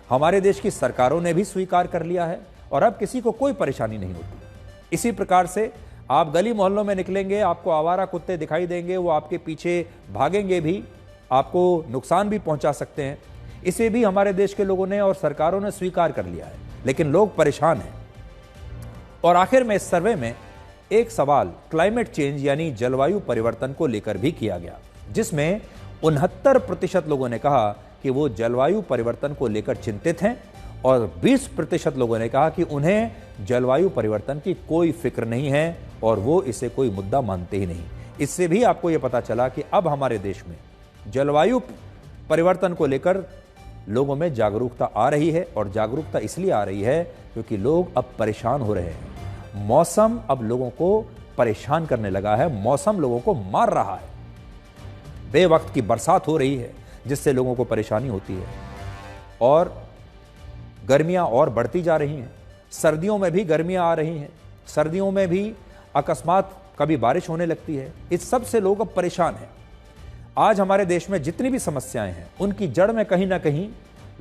हमारे देश की सरकारों ने भी स्वीकार कर लिया है, और अब किसी को कोई परेशानी नहीं होती। इसी प्रकार से आप गली मोहल्लों में निकलेंगे, आपको आवारा कुत्ते दिखाई देंगे, वो आपके पीछे भागेंगे भी, आपको नुकसान भी पहुंचा सकते हैं। इसे भी हमारे देश के लोगों ने और सरकारों ने स्वीकार कर लिया है, लेकिन लोग परेशान हैं। और आखिर में इस सर्वे में एक सवाल क्लाइमेट चेंज यानी जलवायु परिवर्तन को लेकर भी किया गया, जिसमें 69% लोगों ने कहा कि वो जलवायु परिवर्तन को लेकर चिंतित हैं, और 20% लोगों ने कहा कि उन्हें जलवायु परिवर्तन की कोई फिक्र नहीं है और वो इसे कोई मुद्दा मानते ही नहीं। इससे भी आपको यह पता चला कि अब हमारे देश में जलवायु परिवर्तन को लेकर लोगों में जागरूकता आ रही है, और जागरूकता इसलिए आ रही है क्योंकि लोग अब परेशान हो रहे हैं। मौसम अब लोगों को परेशान करने लगा है, मौसम लोगों को मार रहा है। बेवक्त की बरसात हो रही है जिससे लोगों को परेशानी होती है, और गर्मियां और बढ़ती जा रही हैं, सर्दियों में भी गर्मियां आ रही हैं, सर्दियों में भी अकस्मात कभी बारिश होने लगती है। इस सब से लोग अब परेशान हैं। आज हमारे देश में जितनी भी समस्याएं हैं उनकी जड़ में कहीं ना कहीं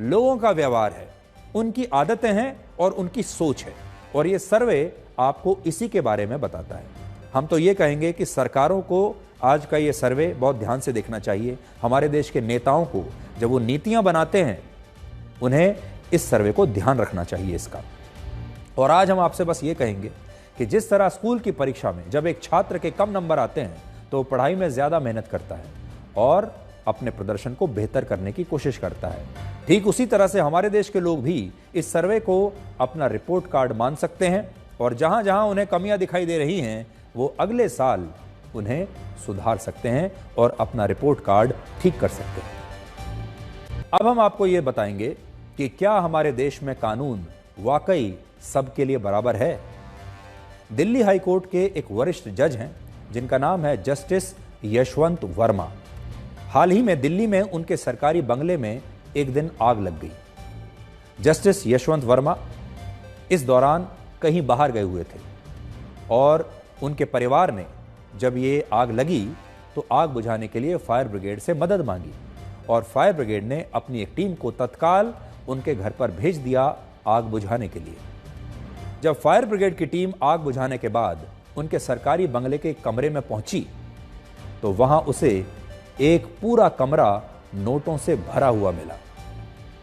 लोगों का व्यवहार है, उनकी आदतें हैं और उनकी सोच है। और ये सर्वे आपको इसी के बारे में बताता है। हम तो ये कहेंगे कि सरकारों को आज का ये सर्वे बहुत ध्यान से देखना चाहिए। हमारे देश के नेताओं को जब वो नीतियां बनाते हैं उन्हें इस सर्वे को ध्यान रखना चाहिए इसका। और आज हम आपसे बस ये कहेंगे कि जिस तरह स्कूल की परीक्षा में जब एक छात्र के कम नंबर आते हैं तो वो पढ़ाई में ज्यादा मेहनत करता है और अपने प्रदर्शन को बेहतर करने की कोशिश करता है, ठीक उसी तरह से हमारे देश के लोग भी इस सर्वे को अपना रिपोर्ट कार्ड मान सकते हैं और जहां जहां उन्हें कमियां दिखाई दे रही हैं वो अगले साल उन्हें सुधार सकते हैं और अपना रिपोर्ट कार्ड ठीक कर सकते हैं। अब हम आपको यह बताएंगे कि क्या हमारे देश में कानून वाकई सबके लिए बराबर है। दिल्ली हाई कोर्ट के एक वरिष्ठ जज हैं जिनका नाम है जस्टिस यशवंत वर्मा। हाल ही में दिल्ली में उनके सरकारी बंगले में एक दिन आग लग गई। जस्टिस यशवंत वर्मा इस दौरान कहीं बाहर गए हुए थे और उनके परिवार ने जब ये आग लगी तो आग बुझाने के लिए फायर ब्रिगेड से मदद मांगी और फायर ब्रिगेड ने अपनी एक टीम को तत्काल उनके घर पर भेज दिया आग बुझाने के लिए। जब फायर ब्रिगेड की टीम आग बुझाने के बाद उनके सरकारी बंगले के कमरे में पहुंची तो वहां उसे एक पूरा कमरा नोटों से भरा हुआ मिला।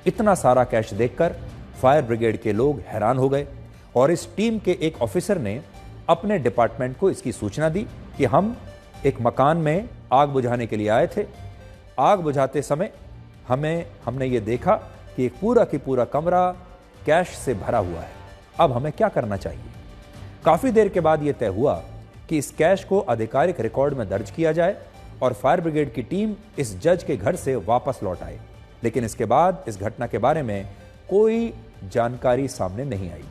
इतना सारा कैश देखकर फायर ब्रिगेड के लोग हैरान हो गए और इस टीम के एक ऑफिसर ने अपने डिपार्टमेंट को इसकी सूचना दी कि हम एक मकान में आग बुझाने के लिए आए थे। आग बुझाते समय हमने ये देखा कि एक पूरा की पूरा कमरा कैश से भरा हुआ है। अब हमें क्या करना चाहिए। काफी देर के बाद यह तय हुआ कि इस कैश को आधिकारिक रिकॉर्ड में दर्ज किया जाए और फायर ब्रिगेड की टीम इस जज के घर से वापस लौट आए। लेकिन इसके बाद इस घटना के बारे में कोई जानकारी सामने नहीं आई।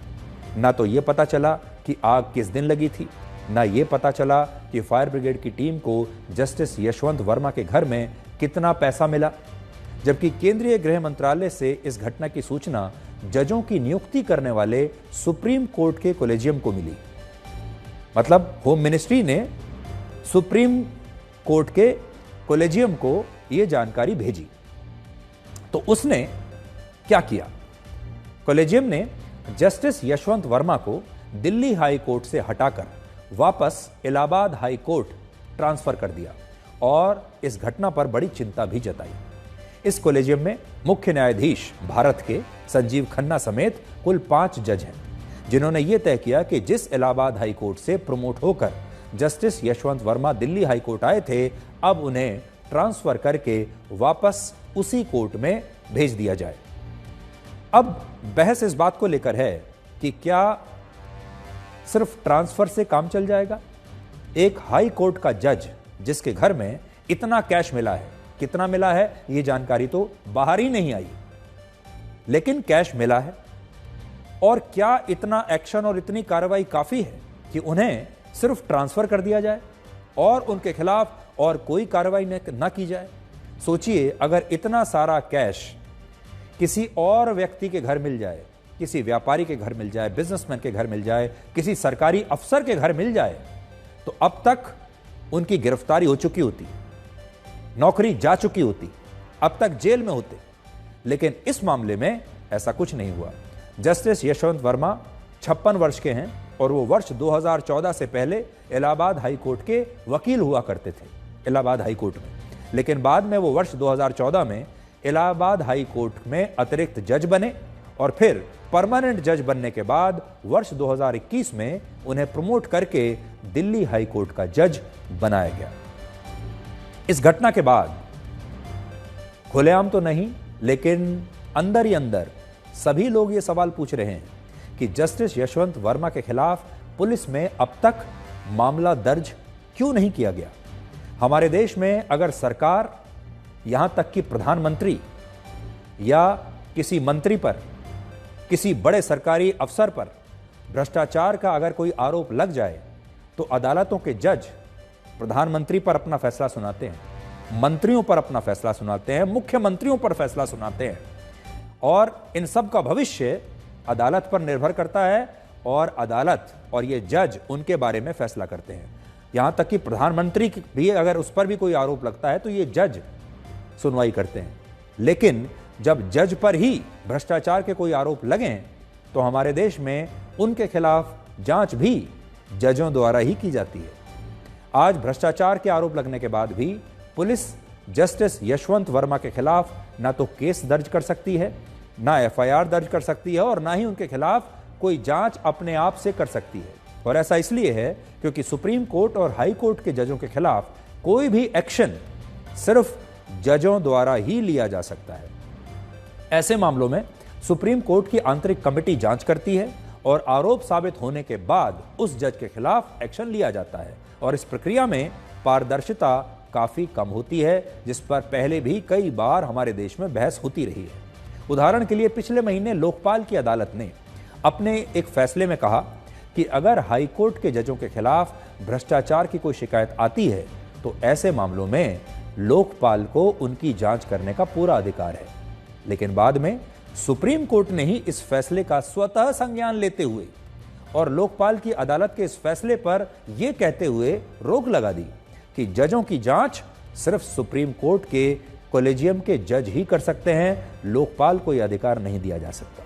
ना तो यह पता चला कि आग किस दिन लगी थी, ना यह पता चला कि फायर ब्रिगेड की टीम को जस्टिस यशवंत वर्मा के घर में कितना पैसा मिला। जबकि केंद्रीय गृह मंत्रालय से इस घटना की सूचना जजों की नियुक्ति करने वाले सुप्रीम कोर्ट के कॉलेजियम को मिली। मतलब होम मिनिस्ट्री ने सुप्रीम कोर्ट के कॉलेजियम को यह जानकारी भेजी। तो उसने क्या किया, कॉलेजियम ने जस्टिस यशवंत वर्मा को दिल्ली हाई कोर्ट से हटाकर वापस इलाहाबाद हाई कोर्ट ट्रांसफर कर दिया और इस घटना पर बड़ी चिंता भी जताई। इस कॉलेजियम में मुख्य न्यायाधीश भारत के संजीव खन्ना समेत कुल 5 जज हैं जिन्होंने यह तय किया कि जिस इलाहाबाद हाई कोर्ट से प्रमोट होकर justice Yashwant Verma Delhi high court आए थे अब उन्हें ट्रांसफर करके वापस उसी कोर्ट में भेज दिया जाए। अब बहस इस बात को लेकर है कि क्या सिर्फ ट्रांसफर से काम चल जाएगा। एक हाई कोर्ट का जज जिसके घर में इतना कैश मिला है, कितना मिला है यह जानकारी तो बाहर ही नहीं आई, लेकिन कैश मिला है। और क्या इतना एक्शन और इतनी कार्रवाई काफी है कि उन्हें सिर्फ ट्रांसफर कर दिया जाए और उनके खिलाफ और कोई कार्रवाई न की जाए। सोचिए, अगर इतना सारा कैश किसी और व्यक्ति के घर मिल जाए, किसी व्यापारी के घर मिल जाए, बिजनेसमैन के घर मिल जाए, किसी सरकारी अफसर के घर मिल जाए तो अब तक उनकी गिरफ्तारी हो चुकी होती, नौकरी जा चुकी होती, अब तक जेल में होते। लेकिन इस मामले में ऐसा कुछ नहीं हुआ। जस्टिस यशवंत वर्मा 56 वर्ष के हैं और वो वर्ष 2014 से पहले इलाहाबाद हाई कोर्ट के वकील हुआ करते थे इलाहाबाद हाई कोर्ट में। लेकिन बाद में वो वर्ष 2014 में इलाहाबाद हाई कोर्ट में अतिरिक्त जज बने और फिर परमानेंट जज बनने के बाद वर्ष 2021 में उन्हें प्रमोट करके दिल्ली हाई कोर्ट का जज बनाया गया। इस घटना के बाद खुलेआम तो नहीं, लेकिन अंदर ही अंदर सभी लोग ये सवाल पूछ रहे हैं कि जस्टिस यशवंत वर्मा के खिलाफ पुलिस में अब तक मामला दर्ज क्यों नहीं किया गया। हमारे देश में अगर सरकार, यहां तक कि प्रधानमंत्री या किसी मंत्री पर, किसी बड़े सरकारी अफसर पर भ्रष्टाचार का अगर कोई आरोप लग जाए तो अदालतों के जज प्रधानमंत्री पर अपना फैसला सुनाते हैं, मंत्रियों पर अपना फैसला सुनाते हैं, मुख्यमंत्रियों पर फैसला सुनाते हैं और इन सब का भविष्य अदालत पर निर्भर करता है और अदालत और ये जज उनके बारे में फैसला करते हैं। यहां तक कि प्रधानमंत्री भी अगर उस पर भी कोई आरोप लगता है तो ये जज सुनवाई करते हैं। लेकिन जब जज पर ही भ्रष्टाचार के कोई आरोप लगे तो हमारे देश में उनके खिलाफ जांच भी जजों द्वारा ही की जाती है। आज भ्रष्टाचार के आरोप लगने के बाद भी पुलिस जस्टिस यशवंत वर्मा के खिलाफ ना तो केस दर्ज कर सकती है, ना एफआईआर दर्ज कर सकती है और ना ही उनके खिलाफ कोई जांच अपने आप से कर सकती है। और ऐसा इसलिए है क्योंकि सुप्रीम कोर्ट और हाई कोर्ट के जजों के खिलाफ कोई भी एक्शन सिर्फ जजों द्वारा ही लिया जा सकता है। ऐसे मामलों में सुप्रीम कोर्ट की आंतरिक कमेटी जांच करती है और आरोप साबित होने के बाद उस जज के खिलाफ एक्शन लिया जाता है। और इस प्रक्रिया में पारदर्शिता काफी कम होती है, जिस पर पहले भी कई बार हमारे देश में बहस होती रही है। उदाहरण के लिए पिछले महीने लोकपाल की अदालत ने अपने एक फैसले में कहा कि अगर हाई कोर्ट के जजों के खिलाफ भ्रष्टाचार की कोई शिकायत आती है तो ऐसे मामलों में लोकपाल को उनकी जांच करने का पूरा अधिकार है। लेकिन बाद में सुप्रीम कोर्ट ने ही इस फैसले का स्वतः संज्ञान लेते हुए और लोकपाल की अदालत के इस फैसले पर यह कहते हुए रोक लगा दी कि जजों की जांच सिर्फ सुप्रीम कोर्ट के कॉलेजियम के जज ही कर सकते हैं, लोकपाल को यह अधिकार नहीं दिया जा सकता।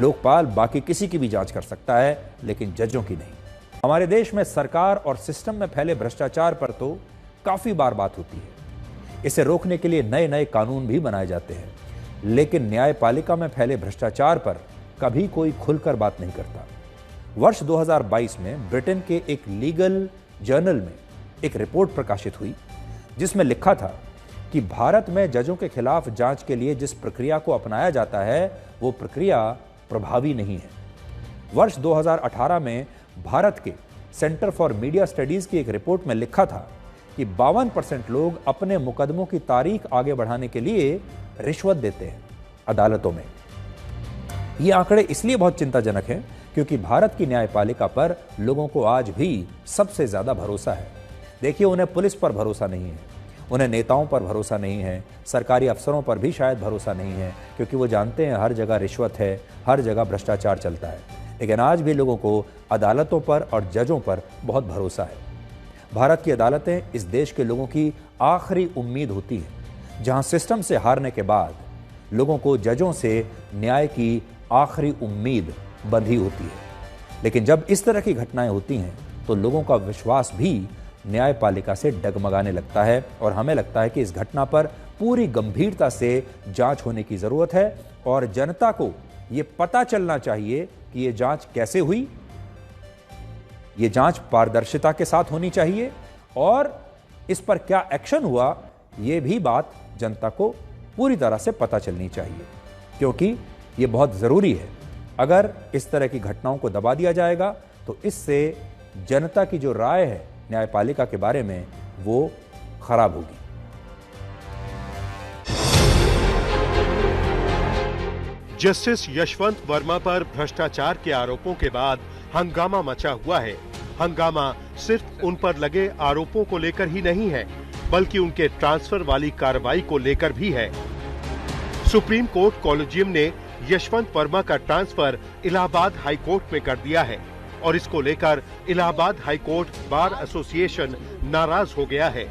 लोकपाल बाकी किसी की भी जांच कर सकता है लेकिन जजों की नहीं। हमारे देश में सरकार और सिस्टम में फैले भ्रष्टाचार पर तो काफी बार बात होती है। इसे रोकने के लिए नए नए कानून भी बनाए जाते हैं, लेकिन न्यायपालिका में फैले भ्रष्टाचार पर कभी कोई खुलकर बात नहीं करता। वर्ष 2022 में ब्रिटेन के एक लीगल जर्नल में एक रिपोर्ट प्रकाशित हुई जिसमें लिखा था कि भारत में जजों के खिलाफ जांच के लिए जिस प्रक्रिया को अपनाया जाता है वो प्रक्रिया प्रभावी नहीं है। वर्ष 2018 में भारत के सेंटर फॉर मीडिया स्टडीज की एक रिपोर्ट में लिखा था कि 52% लोग अपने मुकदमों की तारीख आगे बढ़ाने के लिए रिश्वत देते हैं अदालतों में। ये आंकड़े इसलिए बहुत चिंताजनक हैं क्योंकि भारत की न्यायपालिका पर लोगों को आज भी सबसे ज्यादा भरोसा है। देखिए, उन्हें पुलिस पर भरोसा नहीं है, उन्हें नेताओं पर भरोसा नहीं है, सरकारी अफसरों पर भी शायद भरोसा नहीं है क्योंकि वो जानते हैं हर जगह रिश्वत है, हर जगह भ्रष्टाचार चलता है। लेकिन आज भी लोगों को अदालतों पर और जजों पर बहुत भरोसा है। भारत की अदालतें इस देश के लोगों की आखिरी उम्मीद होती हैं, जहां सिस्टम से हारने के बाद लोगों को जजों से न्याय की आखिरी उम्मीद बंधी होती है। लेकिन जब इस तरह की घटनाएं होती हैं तो लोगों का विश्वास भी न्यायपालिका से डगमगाने लगता है और हमें लगता है कि इस घटना पर पूरी गंभीरता से जांच होने की जरूरत है और जनता को यह पता चलना चाहिए कि यह जांच कैसे हुई, यह जांच पारदर्शिता के साथ होनी चाहिए और इस पर क्या एक्शन हुआ, यह भी बात जनता को पूरी तरह से पता चलनी चाहिए क्योंकि यह बहुत जरूरी है। अगर इस तरह की घटनाओं को दबा दिया जाएगा तो इससे जनता की जो राय है न्यायपालिका के बारे में वो खराब होगी। जस्टिस यशवंत वर्मा पर भ्रष्टाचार के आरोपों के बाद हंगामा मचा हुआ है। हंगामा सिर्फ उन पर लगे आरोपों को लेकर ही नहीं है, बल्कि उनके ट्रांसफर वाली कार्रवाई को लेकर भी है। सुप्रीम कोर्ट कॉलेजियम ने यशवंत वर्मा का ट्रांसफर इलाहाबाद हाई कोर्ट में कर दिया है और इसको लेकर Allahabad high court bar association नाराज हो गया है।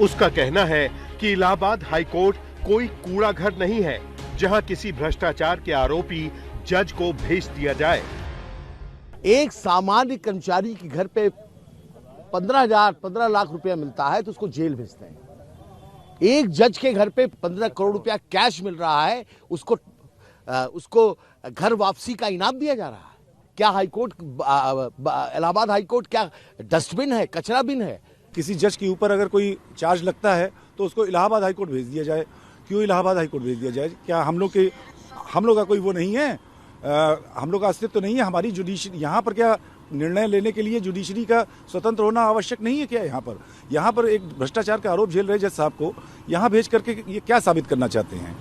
उसका कहना है कि इलाहाबाद हाई कोर्ट कोई कूड़ा घर नहीं है जहां किसी भ्रष्टाचार के आरोपी जज को भेज दिया जाए। एक सामान्य कर्मचारी के घर पे 15 लाख रुपया मिलता है तो उसको जेल भेजते हैं। एक जज के घर पे 15 करोड़ रुपया कैश मिल रहा है, उसको घर वापसी का इनाम दिया जा रहा है। क्या हाईकोर्ट, इलाहाबाद हाईकोर्ट क्या डस्टबिन है, कचरा बिन है? किसी जज के ऊपर अगर कोई चार्ज लगता है तो उसको इलाहाबाद हाईकोर्ट भेज दिया जाए। क्यों इलाहाबाद हाईकोर्ट भेज दिया जाए? क्या हम लोग का कोई वो नहीं है, हम लोग का अस्तित्व तो नहीं है? हमारी जुडिशरी यहाँ पर क्या निर्णय लेने के लिए जुडिशरी का स्वतंत्र होना आवश्यक नहीं है क्या? यहाँ पर एक भ्रष्टाचार का आरोप झेल रहे जज साहब को यहाँ भेज करके ये क्या साबित करना चाहते हैं?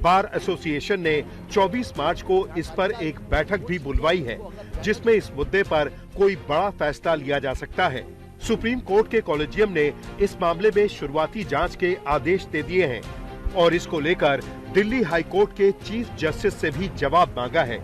बार एसोसिएशन ने 24 मार्च को इस पर एक बैठक भी बुलवाई है जिसमें इस मुद्दे पर कोई बड़ा फैसला लिया जा सकता है। सुप्रीम कोर्ट के कॉलेजियम ने इस मामले में शुरुआती जांच के आदेश दे दिए हैं। और इसको लेकर दिल्ली हाई कोर्ट के चीफ जस्टिस से भी जवाब मांगा है।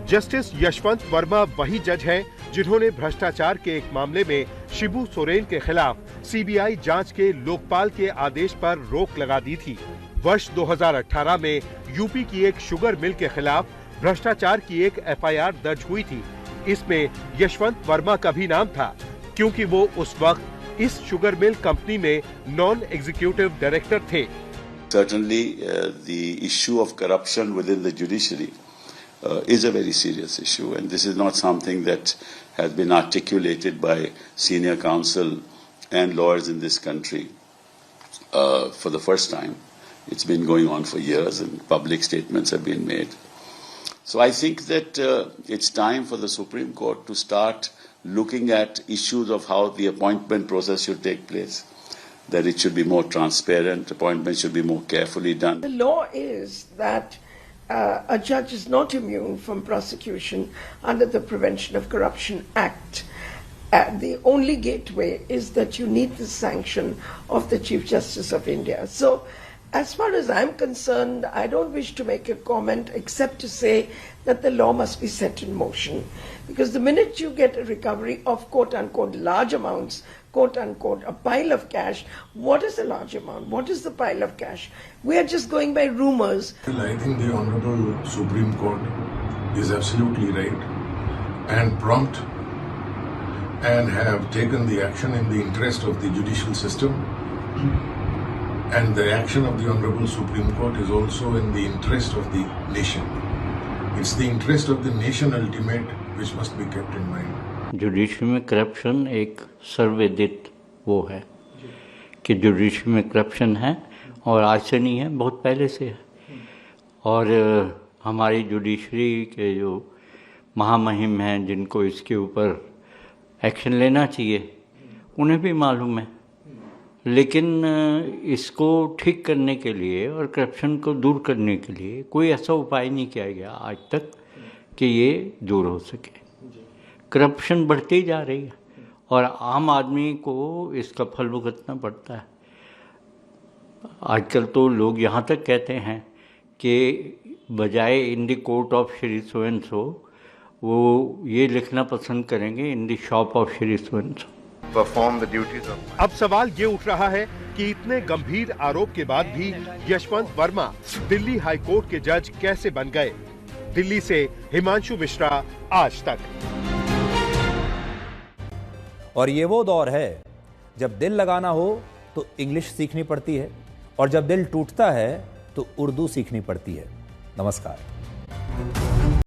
जस्टिस यशवंत वर्मा वही जज हैं जिन्होंने भ्रष्टाचार के एक मामले में शिबू सोरेन के खिलाफ सीबीआई जांच के लोकपाल के आदेश पर रोक लगा दी थी। वर्ष 2018 में यूपी की एक शुगर मिल के खिलाफ भ्रष्टाचार की एक एफआईआर दर्ज हुई थी। इसमें यशवंत वर्मा का भी नाम था, क्योंकि वो उस वक्त इस शुगर मिल कंपनी में नॉन एग्जीक्यूटिव डायरेक्टर थे। Certainly, the issue of corruption within the judiciary is a very serious issue, and this is not something that has been articulated by senior counsel and lawyers in this country for the first time. It's been going on for years, and public statements have been made. So I think that it's time for the Supreme Court to start looking at issues of how the appointment process should take place, that it should be more transparent, appointments should be more carefully done. The law is that a judge is not immune from prosecution under the Prevention of Corruption Act. The only gateway is that you need the sanction of the Chief Justice of India. So, as far as I'm concerned, I don't wish to make a comment except to say that the law must be set in motion. Because the minute you get a recovery of quote-unquote large amounts, quote-unquote a pile of cash, what is a large amount? What is the pile of cash? We are just going by rumors. I think the Honorable Supreme Court is absolutely right and prompt and have taken the action in the interest of the judicial system. And the action of the Honorable Supreme Court is also in the interest of the nation. It's the interest of the nation ultimate which must be kept in mind. Judiciary में करप्शन एक सर्वविदित वो है कि जुडिशरी में करप्शन है, और आज से नहीं है, बहुत पहले से है। और हमारी जुडिशरी के जो महामहिम हैं जिनको इसके ऊपर एक्शन लेना चाहिए, उन्हें भी मालूम है, लेकिन इसको ठीक करने के लिए और करप्शन को दूर करने के लिए कोई ऐसा उपाय नहीं किया गया आज तक कि ये दूर हो सके। करप्शन बढ़ती जा रही है और आम आदमी को इसका फल भुगतना पड़ता है। आजकल तो लोग यहाँ तक कहते हैं कि बजाय in the court of Shri so and so, वो ये लिखना पसंद करेंगे in the shop of Shri so and so. अब सवाल ये उठ रहा है कि इतने गंभीर आरोप के बाद भी यशवंत वर्मा दिल्ली हाई कोर्ट के जज कैसे बन गए। दिल्ली से हिमांशु मिश्रा, आज तक। और ये वो दौर है जब दिल लगाना हो तो इंग्लिश सीखनी पड़ती है, और जब दिल टूटता है तो उर्दू सीखनी पड़ती है। नमस्कार।